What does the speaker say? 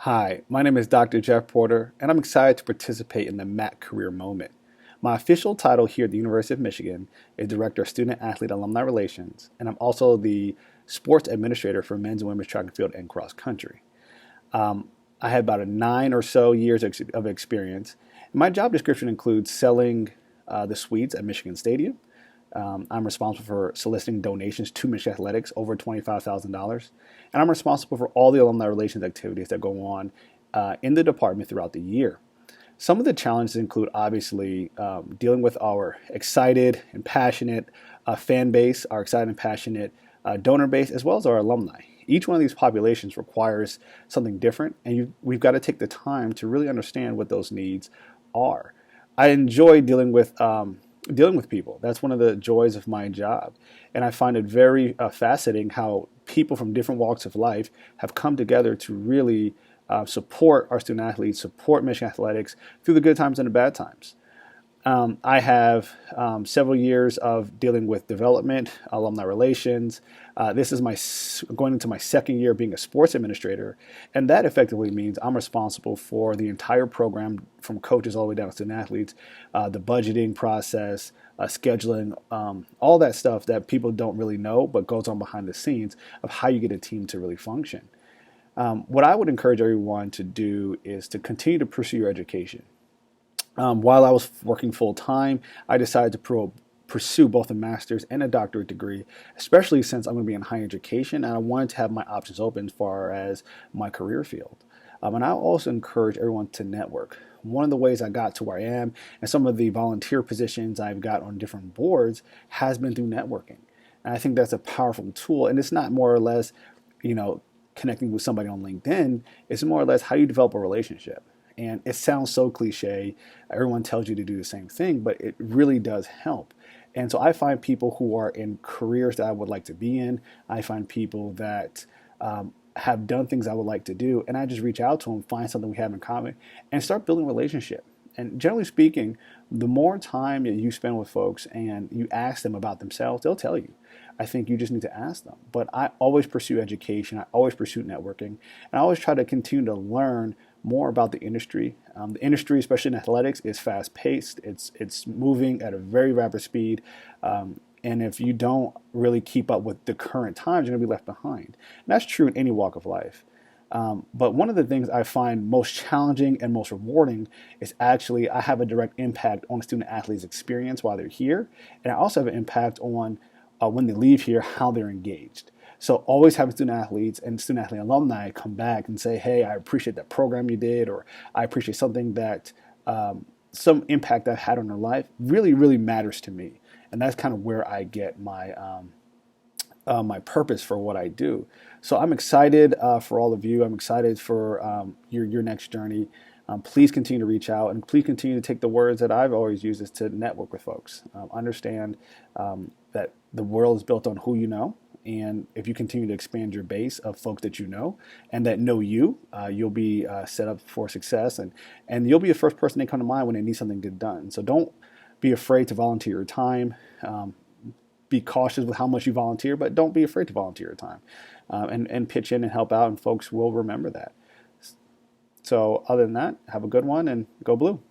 Hi, my name is Dr. Jeff Porter, and I'm excited to participate in the MACC Career Moment. My official title here at the University of Michigan is Director of Student Athlete Alumni Relations, and I'm also the Sports Administrator for men's and women's track and field and cross country. I had about 9 or so years of experience. My job description includes selling the suites at Michigan Stadium. I'm responsible for soliciting donations to Michigan Athletics over $25,000. And I'm responsible for all the alumni relations activities that go on in the department throughout the year. Some of the challenges include obviously dealing with our excited and passionate fan base, our excited and passionate donor base, as well as our alumni. Each one of these populations requires something different, and we've got to take the time to really understand what those needs are. I enjoy dealing with people. That's one of the joys of my job. And I find it very fascinating how people from different walks of life have come together to really support our student athletes, support Michigan Athletics through the good times and the bad times. I have several years of dealing with development, alumni relations. This is going into my second year being a sports administrator, and that effectively means I'm responsible for the entire program from coaches all the way down to student athletes, the budgeting process, scheduling, all that stuff that people don't really know but goes on behind the scenes of how you get a team to really function. What I would encourage everyone to do is to continue to pursue your education. While I was working full time, I decided to pursue both a master's and a doctorate degree, especially since I'm going to be in higher education and I wanted to have my options open as far as my career field. And I also encourage everyone to network. One of the ways I got to where I am and some of the volunteer positions I've got on different boards has been through networking. And I think that's a powerful tool. And it's not more or less, connecting with somebody on LinkedIn. It's more or less how you develop a relationship. And it sounds so cliche. Everyone tells you to do the same thing, but it really does help. And so I find people who are in careers that I would like to be in. I find people that have done things I would like to do. And I just reach out to them, find something we have in common, and start building a relationship. And generally speaking, the more time that you spend with folks and you ask them about themselves, they'll tell you. I think you just need to ask them. But I always pursue education. I always pursue networking. And I always try to continue to learn more about the industry. The industry, especially in athletics, is fast-paced. It's moving at a very rapid speed. And if you don't really keep up with the current times, you're going to be left behind. And that's true in any walk of life. But one of the things I find most challenging and most rewarding is actually I have a direct impact on the student athlete's experience while they're here. And I also have an impact on when they leave here, how they're engaged. So always having student athletes and student athlete alumni come back and say, hey, I appreciate that program you did, or I appreciate something that some impact that had on their life really, really matters to me. And that's kind of where I get my my purpose for what I do. So I'm excited for all of you. I'm excited for your next journey. Please continue to reach out, and please continue to take the words that I've always used is to network with folks. Understand that the world is built on who you know. And if you continue to expand your base of folks that you know and that know you, you'll be set up for success. And you'll be the first person they come to mind when they need something good done. So don't be afraid to volunteer your time. Be cautious with how much you volunteer, but don't be afraid to volunteer your time. And pitch in and help out, and folks will remember that. So other than that, have a good one and go blue.